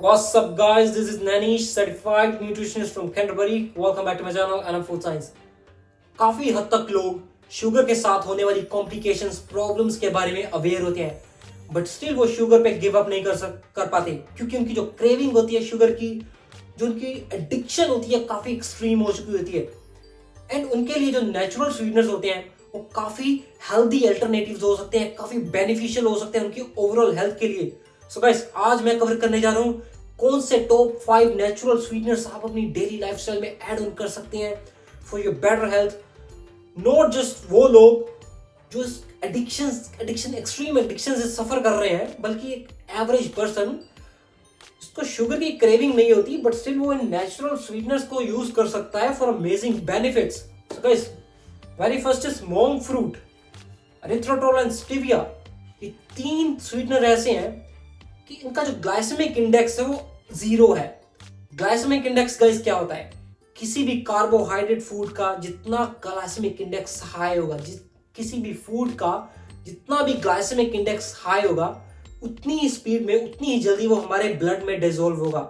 What's up, guys? This is Nanish, certified nutritionist from Canterbury. Welcome back to my channel and I'm Food Science. काफी हद तक लोग sugar के साथ होने वाली कॉम्प्लिकेशंस, प्रॉब्लम्स के बारे में अवेयर होते हैं, बट स्टिल वो शुगर पे गिव अप नहीं कर पाते क्योंकि उनकी जो क्रेविंग होती है शुगर की, जो उनकी एडिक्शन होती है काफी एक्सट्रीम हो चुकी होती है। एंड उनके लिए जो नेचुरल स्वीटनर्स होते हैं वो काफी हेल्दी अल्टरनेटिव्स हो सकते हैं, काफी बेनिफिशियल हो सकते हैं उनकी ओवरऑल हेल्थ के लिए। सो गाइस, आज मैं कवर करने जा रहा हूँ कौन से टॉप 5 नेचुरल स्वीटनर्स आप अपनी डेली लाइफस्टाइल में ऐड ऑन कर सकते हैं for your better health. Not just वो लोग जो एडिक्शन एक्सट्रीम एडिक्शन से सफर कर रहे हैं, बल्कि एक एवरेज पर्सन जिसको शुगर की क्रेविंग नहीं होती बट स्टिल वो इन नेचुरल स्वीटनर्स को यूज कर सकता है for amazing benefits. So guys, very first is monk fruit, erythritol and stevia. ये 3 स्वीटनर ऐसे हैं कि इनका जो ग्लाइसेमिक इंडेक्स है वो 0 है। ग्लाइसेमिक इंडेक्स गाइस क्या होता है? किसी भी कार्बोहाइड्रेट फूड का जितना ग्लाइसेमिक इंडेक्स हाई होगा, किसी भी फूड का जितना भी ग्लाइसेमिक इंडेक्स हाई होगा, उतनी ही स्पीड में, उतनी ही जल्दी वो हमारे ब्लड में डिसॉल्व होगा,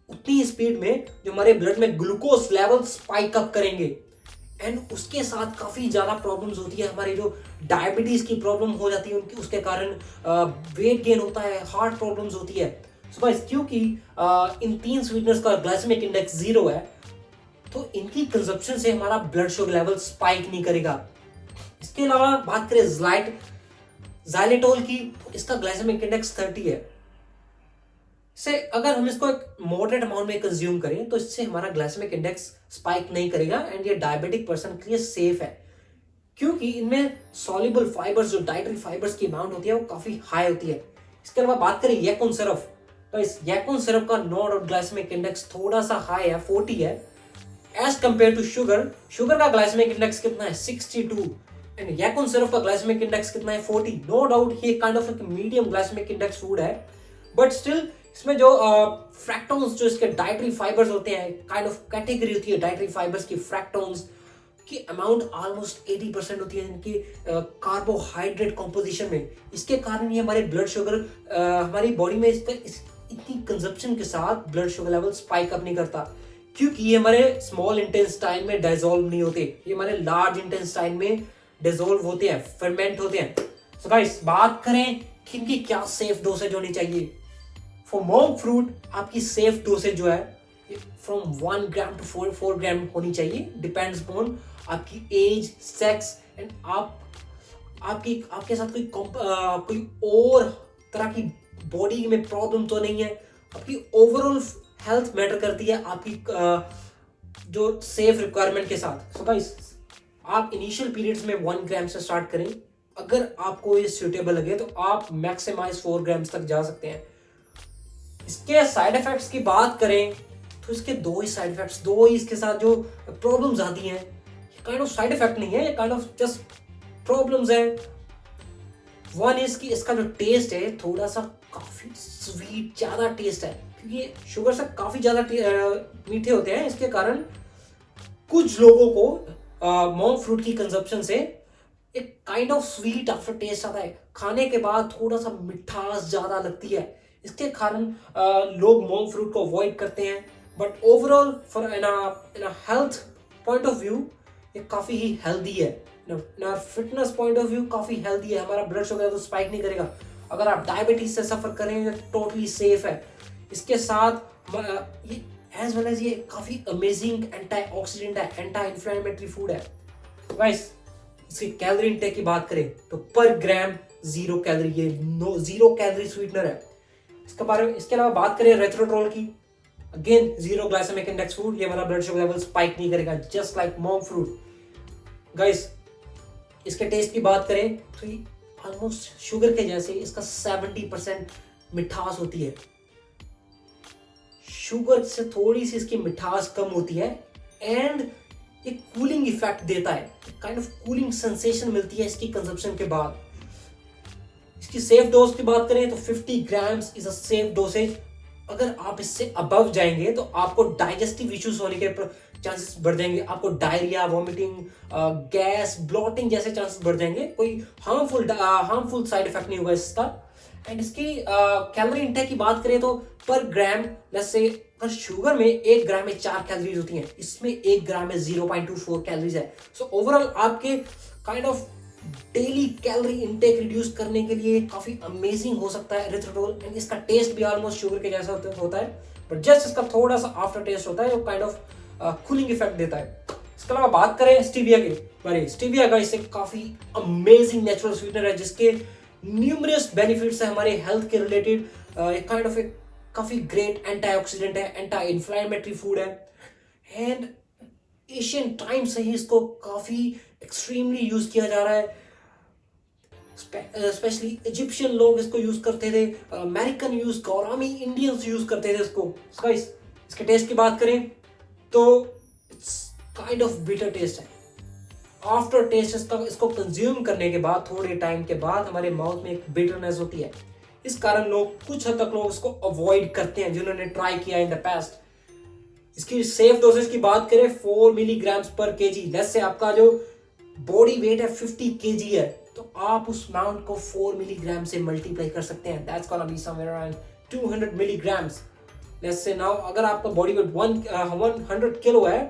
उतनी ही स्पीड में जो हमारे ब्लड में ग्लूकोज लेवल स्पाइक अप करेंगे। एंड उसके साथ काफी ज्यादा प्रॉब्लम्स होती है, हमारी जो डायबिटीज की प्रॉब्लम हो जाती है उनकी, उसके कारण वेट गेन होता है, हार्ट प्रॉब्लम्स होती है। सो गाइस, क्योंकि इन 3 स्वीटनर्स का ग्लाइसेमिक इंडेक्स 0 है, तो इनकी कंजप्शन से हमारा ब्लड शुगर लेवल स्पाइक नहीं करेगा। इसके अलावा बात करें ज़ाइलेटोल की, इसका ग्लाइसेमिक इंडेक्स 30 है। से अगर हम इसको एक मॉडरेट अमाउंट में कंज्यूम करें तो इससे हमारा ग्लाइसेमिक इंडेक्स स्पाइक नहीं करेगा एंड ये डायबिटिक पर्सन के लिए सेफ है, क्योंकि इनमें सॉल्युबल फाइबर्स, जो डाइटरी फाइबर्स की अमाउंट होती है वो काफी हाई होती है। इसके अलावा बात करें यैकुन सिरप, तो इस यैकुन सिरप का नॉन ग्लाइसेमिक इंडेक्स थोड़ा सा हाई है, 40 है as compare to sugar. Sugar का ग्लाइसेमिक इंडेक्स कितना है? 62 एंड यैकुन सिरप का ग्लाइसेमिक इंडेक्स कितना है? 40। नो डाउट ये काइंड ऑफ एक मीडियम ग्लाइसेमिक इंडेक्स फूड है, बट स्टिल इसमें जो फ्रैक्टोन्स, जो इसके डाइटरी फाइबर्स होते हैं, काइंड ऑफ कैटेगरी होती है डाइटरी फाइबर्स की, फ्रैक्टोन्स की अमाउंट ऑलमोस्ट 80% होती है इनकी कार्बोहाइड्रेट कॉम्पोजिशन में। इसके कारण ये हमारे ब्लड शुगर, हमारी बॉडी में इतनी कंजप्शन के साथ blood sugar level spike up नहीं करता, क्योंकि ये हमारे स्मॉल इंटेस्टाइन में डिसॉल्व नहीं होते, ये हमारे लार्ज इंटेस्टाइन में डिसॉल्व होते हैं, फर्मेंट होते हैं। सो गाइस, बात करें कि इनकी क्या सेफ डोसेज होनी चाहिए। फॉर मोंग फ्रूट आपकी सेफ डोसेज जो है फ्रॉम 1 ग्राम टू 4 ग्राम होनी चाहिए, डिपेंड्स अपॉन आपकी एज, सेक्स एंड आपके साथ कोई और तरह की बॉडी में प्रॉब्लम तो नहीं है। आपकी ओवरऑल हेल्थ मैटर करती है आपकी जो सेफ रिक्वायरमेंट के साथ। सो गाइस, आप इनिशियल पीरियड्स में 1 ग्राम से स्टार्ट करें, अगर आपको ये सूटेबल लगे तो आप मैक्सिमाइज 4 ग्राम्स तक जा सकते हैं। इसके साइड इफेक्ट्स की बात करें तो इसके 2 ही साइड इफेक्ट्स, 2 ही इसके साथ जो प्रॉब्लम्स आती हैं, काइंड ऑफ साइड इफेक्ट नहीं है, ये काइंड ऑफ जस्ट प्रॉब्लम्स है। वन इज कि इसका जो टेस्ट है थोड़ा सा काफी स्वीट, ज्यादा टेस्ट है, क्योंकि ये शुगर से काफी ज्यादा मीठे होते हैं। इसके कारण कुछ लोगों को मोंग फ्रूट की कंजप्शन से एक kind of sweet aftertaste आता है, खाने के बाद थोड़ा सा मिठास ज्यादा लगती है। इसके कारण लोग मोंग फ्रूट को अवॉइड करते हैं, but overall for in a health point of view ये काफी ही हेल्दी है, इन फिटनेस पॉइंट ऑफ व्यू काफी हेल्दी है, हमारा ब्लड शुगर तो स्पाइक नहीं करेगा। अगर आप डायबिटीज से सफर करेंगे तो टोटली सेफ है। इसके साथ ये एज वेल एज ये काफी अमेजिंग एंटीऑक्सीडेंट है, एंटी इंफ्लेमेटरी फूड है। गाइस, इसकी कैलोरी इंटेक की बात करें तो पर ग्राम 0 कैलोरी, ये 0 कैलोरी स्वीटनर है। इसके अलावा बात करें रेथ्रोट्रोल की, अगेन 0 ग्लाइसेमिक इंडेक्स फूड, ये हमारा ब्लड शुगर लेवल स्पाइक नहीं करेगा, जस्ट लाइक मोंग फ्रूट। गाइस, इसके टेस्ट की बात करें तो ये ऑलमोस्ट शुगर के जैसे, इसका 70% मिठास होती है, शुगर से थोड़ी सी इसकी मिठास कम होती है एंड ये कूलिंग इफेक्ट देता है, काइंड ऑफ कूलिंग सेंसेशन मिलती है इसकी कंजप्शन के बाद। इसकी सेफ डोज की बात करें तो 50 grams is a safe dosage. अगर आप इससे अबव जाएंगे तो आपको डाइजेस्टिव इश्यूज होने के चांसेस बढ़ जाएंगे, आपको डायरिया, वॉमिटिंग, गैस, ब्लॉटिंग जैसे चांसेस बढ़ जाएंगे। कोई हार्मफुल साइड इफेक्ट नहीं होगा इसका। एंड इसकी कैलोरी इंटेक की बात करें तो पर ग्राम, लेट्स से अगर शुगर में 1 ग्राम में 4 कैलोरीज होती हैं, इसमें 1 ग्राम में 0.24 कैलोरीज है। सो ओवरऑल आपके kind of daily calorie intake reduce करने के लिए काफी अमेजिंग हो सकता है एरिथ्रिटोल। एंड इसका टेस्ट भी ऑलमोस्ट शुगर के जैसा होता है, बट जस्ट इसका थोड़ा सा आफ्टर टेस्ट होता है जो काइंड ऑफ कूलिंग इफेक्ट देता है। इसके अलावा बात करें स्टीविया के बारे, स्टीविया का इससे काफी अमेजिंग नेचुरल स्वीटनर है जिसके न्यूमरस बेनिफिट्स है हमारे हेल्थ के रिलेटेड। एक काइंड ऑफ एक काफी ग्रेट एंटीऑक्सीडेंट है, एंटी इन्फ्लेमेटरी फूड है, एंड एशियन टाइम से ही इसको काफी एक्सट्रीमली यूज किया जा रहा है। स्पेशली इजिप्शियन लोग इसको यूज करते थे, American use, gourami Indians use करते थे इसको। इसके टेस्ट की बात करें तो it's kind of bitter taste है। आफ्टर टेस्ट इसको कंज्यूम करने के बाद थोड़े टाइम के बाद हमारे माउथ में एक बिटरनेस होती है। इस कारण लोग कुछ हद तक लोग इसको अवॉइड करते हैं जिन्होंने ट्राई किया इन द पास्ट। इसकी सेफ डोसेज की बात करें 4 मिलीग्राम्स पर केजी। लेट्स से आपका जो बॉडी वेट है 50 केजी है, तो आप उस अमाउंट को 4 मिलीग्राम से मल्टीप्लाई कर सकते हैं। That's gonna be somewhere around 200 milligrams. Let's say now अगर आपका बॉडी वेट 100 किलो है,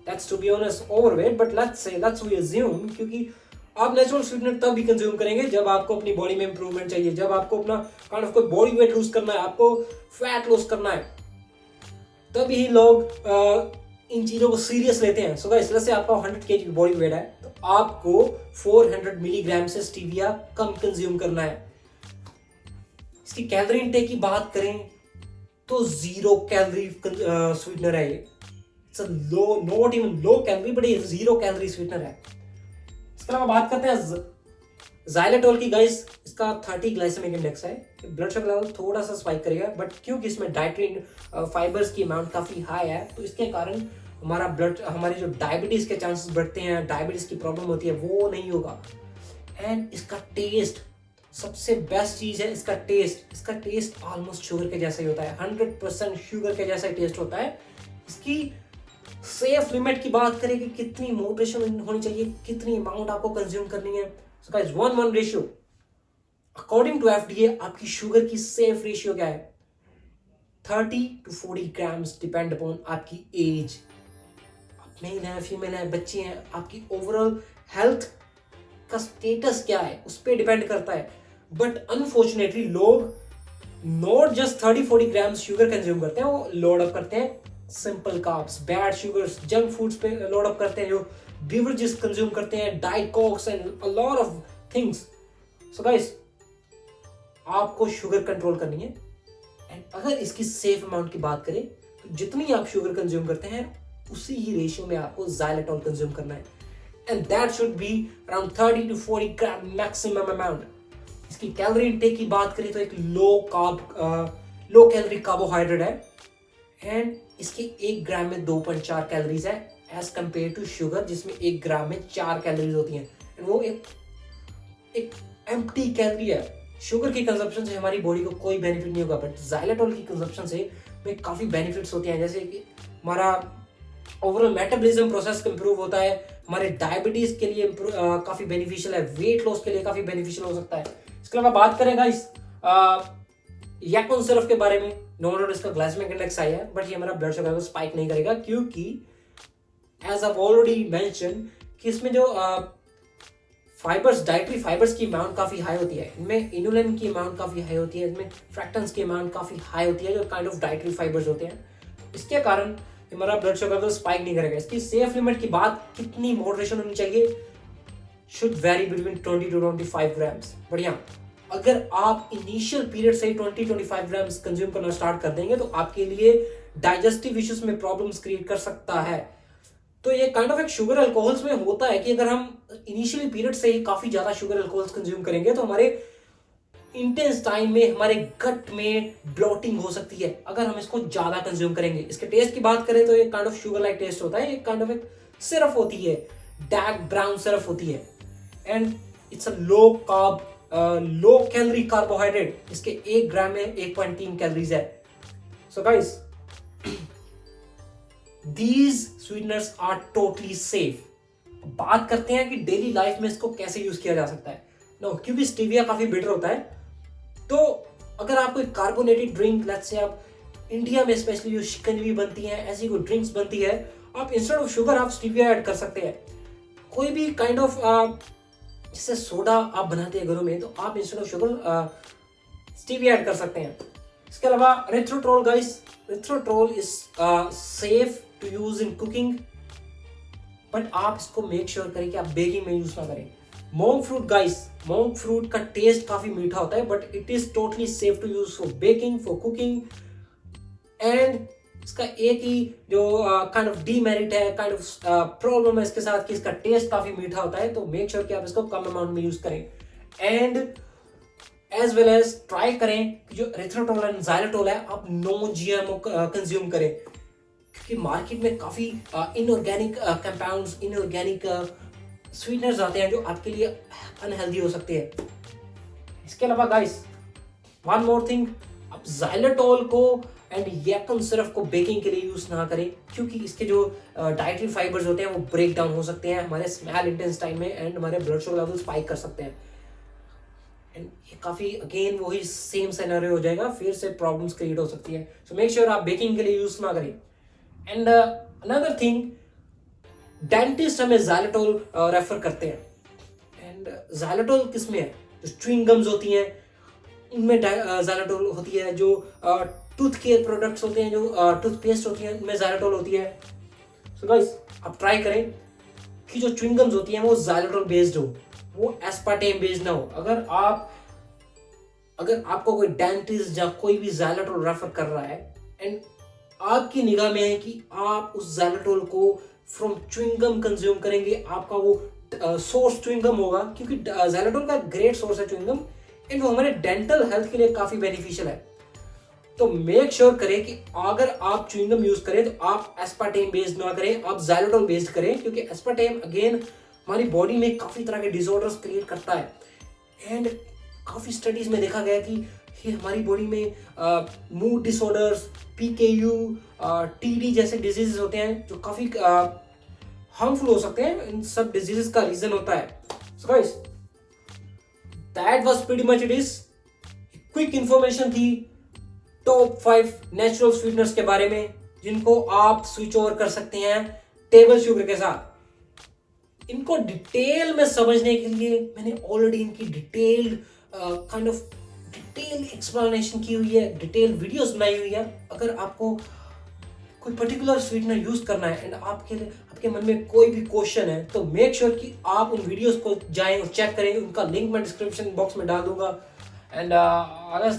that's to be honest overweight, but let's we assume, क्योंकि आप नेचुरल स्वीटनर तब भी कंज्यूम करेंगे जब आपको अपनी बॉडी में इंप्रूवमेंट चाहिए, जब आपको अपना काइंड ऑफ कोई बॉडी वेट लूज करना है, आपको फैट लूज करना है, तभी ही लोग इन चीजों को सीरियस लेते हैं। सो गाइस, जैसे आपका 100 केजी बॉडी वेट है तो आपको 400 मिलीग्राम से स्टीविया कम कंज्यूम करना है। इसकी कैलोरी इंटेक की बात करें तो 0 कैलोरी स्वीटनर है ये। It's a low, not even low calorie, but ये 0 कैलोरी स्वीटनर है। इसके अलावा बात करते हैं ज़ाइलेटोल की। गाइस, इसका 30 ग्लाइसेमिक इंडेक्स है, ब्लड शुगर लेवल थोड़ा सा स्पाइक करेगा, बट क्योंकि इसमें डाइटरी फाइबर्स की अमाउंट काफी हाई है, तो इसके कारण हमारी जो डायबिटीज के चांसेस बढ़ते हैं, डायबिटीज की प्रॉब्लम होती है, वो नहीं होगा। एंड इसका टेस्ट सबसे बेस्ट चीज है, इसका टेस्ट ऑलमोस्ट शुगर के जैसा ही होता है, 100% शुगर के जैसा ही टेस्ट होता है। इसकी सेफ लिमिट की बात करें कि कितनी मॉडरेशन होनी चाहिए, कितनी अमाउंट आपको कंज्यूम करनी है। So guys, 1:1 ratio according to FDA आपकी शुगर की सेफ रेशियो क्या है? 30 to 40 ग्राम्स, डिपेंड अपॉन आपकी एज। आप मेल है, फीमेल है, बच्चे हैं, आपकी ओवरऑल हेल्थ का स्टेटस क्या है उस पर डिपेंड करता है। बट अनफॉर्चुनेटली लोग not just 30-40 grams sugar consume करते हैं, वो लोड अप करते हैं simple carbs, bad sugars, junk foods पे लोड अप करते हैं, जो बेवरेजेस कंज्यूम करते हैं, diet Cokes and a lot of things. So guys, आपको शुगर कंट्रोल करनी है। एंड अगर इसकी सेफ अमाउंट की बात करें तो जितनी आप शुगर कंज्यूम करते हैं उसी ही रेशियो में आपको ज़ाइलेटोल कंज्यूम करना है, and that should be around 30 to 40 gram maximum amount. इसकी कैलोरी इंटेक की बात करें तो एक लो कैलोरी कार्बोहाइड्रेट है, एंड इसके 1 ग्राम में 2.4 कैलोरीज है एज कंपेयर टू शुगर जिसमें 1 ग्राम में 4 कैलोरीज होती हैं। वो एक एम्प्टी कैलोरी है। शुगर की कंजप्शन से हमारी बॉडी को कोई बेनिफिट नहीं होगा, बट ज़ाइलेटोल की कंजप्शन से हमें काफ़ी बेनिफिट्स होते हैं, जैसे कि हमारा ओवरऑल मेटाबॉलिज्म प्रोसेस इंप्रूव होता है, हमारे डायबिटीज़ के लिए काफ़ी बेनिफिशियल है, वेट लॉस के लिए काफ़ी बेनिफिशियल हो सकता है। इसके अलावा बात करें गाइस याकोन सिरप के बारे में, नो डाउट इसका ग्लाइसेमिक इंडेक्स हाई है, बट ये हमारा ब्लड शुगर को स्पाइक नहीं करेगा, क्योंकि एज आई ऑलरेडी मेंशन कि इसमें जो डाइटरी फाइबर्स की अमाउंट काफी हाई होती है, इनमें इनुलिन की अमाउंट काफी हाई होती है, इसमें फ्रैक्टन्स की अमाउंट काफी हाई होती है, जो काइंड ऑफ डाइटरी फाइबर्स होते हैं। इसके कारण हमारा ब्लड शुगर को स्पाइक नहीं करेगा। इसकी सेफ लिमिट की बात, कितनी मॉडरेशन होनी चाहिए, should very between 20 to 25 grams. बढ़िया, अगर आप इनिशियल पीरियड से 20-25 ग्राम्स कंज्यूम करना स्टार्ट कर देंगे तो आपके लिए डाइजेस्टिव इश्यूज में प्रॉब्लम्स क्रिएट कर सकता है। तो ये काइंड ऑफ एक शुगर अल्कोहल्स में होता है कि अगर हम इनिशियली पीरियड से ही काफी ज्यादा शुगर अल्कोहल्स कंज्यूम करेंगे तो हमारे इंटेंस टाइम में हमारे गट में ब्लोटिंग हो सकती है अगर हम इसको ज्यादा कंज्यूम करेंगे। इसके टेस्ट की बात करें तो एक kind of sugar like taste होता है, एक काइंड ऑफ एक सिरप होती है, डार्क ब्राउन सिरप होती है, and it's a low carb low calorie carbohydrate. इसके 1 ग्राम में 1.3 कैलोरीज है। So guys, these sweeteners are totally safe। बात करते हैं कि डेली लाइफ में इसको कैसे यूज किया जा सकता है। नो, क्योंकि स्टीविया काफी बिटर होता है, तो अगर आप कोई कार्बोनेटेड ड्रिंक, लेट्स से आप इंडिया में स्पेशली जो शिकंजी बनती है, ऐसी कोई ड्रिंक्स बनती है, आप इंस्टेड ऑफ शुगर आप स्टीविया ऐड कर सकते हैं। कोई भी काइंड ऑफ जैसे सोडा आप बनाते हैं घरों में, तो आप instead of sugar stevia add कर सकते हैं। इसके अलावा erythritol guys, erythritol is safe to use in cooking, but आप इसको मेक श्योर करें कि आप बेकिंग में यूज ना करें। Monk fruit guys, monk fruit का टेस्ट काफी मीठा होता है, but it is totally safe to use for baking, for cooking. And इसका एक ही जो काइंड ऑफ डीमेरिट है, काइंड ऑफ प्रॉब्लम है इसके साथ कि इसका टेस्ट काफी मीठा होता है, तो मेक श्योर कि आप इसको कम अमाउंट में यूज करें। And as well as try करें कि जो रिथ्रोट्रोल एंड xylitol है आप नो जीएमओ कंज्यूम करें, क्योंकि मार्केट में काफी इनऑर्गेनिक कंपाउंड्स, इनऑर्गेनिक स्वीटनर्स आते हैं जो आपके लिए अनहेल्दी हो सकते हैं। इसके अलावा गाइस वन मोर थिंग, आप xylitol को एंड यकन सिरफ को बेकिंग के लिए यूज ना करें, क्योंकि इसके जो डाइटरी फाइबर्स होते हैं वो ब्रेक डाउन हो सकते हैं हमारे स्मॉल इंटेस्टाइन में एंड हमारे ब्लड शुगर लेवल स्पाइक कर सकते हैं। एंड ये काफी अगेन वही सेम सिनेरियो हो जाएगा, फिर से प्रॉब्लम्स क्रिएट हो सकती है। सो मेक श्योर आप बेकिंग के लिए यूज ना करें। एंड अनदर थिंग, डेंटिस्ट हमें xylitol रेफर करते हैं। एंड xylitol किस में है? जो च्युइंग गम्स होती हैं उनमें xylitol होती है, जो टूथ केयर प्रोडक्ट्स होते हैं, जो टूथपेस्ट होती है उनमें xylitol होती है। सो गाइस आप ट्राई करें कि जो च्युइंग गम्स होती हैं वो xylitol बेस्ड हो, वो एस्पार्टेम बेस्ड ना हो। अगर आपको कोई डेंटिस्ट या कोई भी xylitol रेफर कर रहा है एंड आपकी निगाह में है कि आप उस xylitol को फ्रॉम च्युइंग गम कंज्यूम करेंगे, आपका वो सोर्स च्युइंग गम होगा, क्योंकि xylitol का ग्रेट सोर्स है च्युइंग गम एंड वो हमारे डेंटल हेल्थ के लिए काफी बेनिफिशियल है। तो मेक श्योर करें कि अगर आप च्युइंग गम यूज करें तो आप एस्पार्टेम बेस्ड ना करें, आप xylitol बेस्ड करें, क्योंकि एस्पार्टेम अगेन हमारी बॉडी में काफी तरह के डिसऑर्डर्स क्रिएट करता है। एंड काफी स्टडीज में देखा गया कि ये हमारी बॉडी में मूड डिसऑर्डर्स, PKU, TD जैसे डिजीजेस होते हैं जो काफी हार्मफुल हो सकते हैं। इन सब डिजीजेस का रीजन होता है। So guys that was pretty much it is. Quick information थी टॉप 5 नेचुरल स्वीटनर्स के बारे में, जिनको आप स्विच ओवर कर सकते हैं टेबल शुगर के साथ। इनको डिटेल में समझने के लिए मैंने ऑलरेडी इनकी detailed kind of detail explanation की हुई है, डिटेल वीडियोस बनाई हुई है। अगर आपको कोई पर्टिकुलर स्वीटनर यूज करना है एंड आपके मन में कोई भी क्वेश्चन है, तो मेक श्योर कि आप उन वीडियोस को जाएं और चेक करें। उनका लिंक मैं डिस्क्रिप्शन बॉक्स में डाल दूंगा। And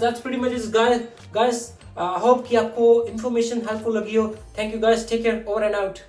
that's pretty much it guys, hope कि आपको इन्फॉर्मेशन हेल्पफुल लगी हो। Thank you guys, take care, over and out.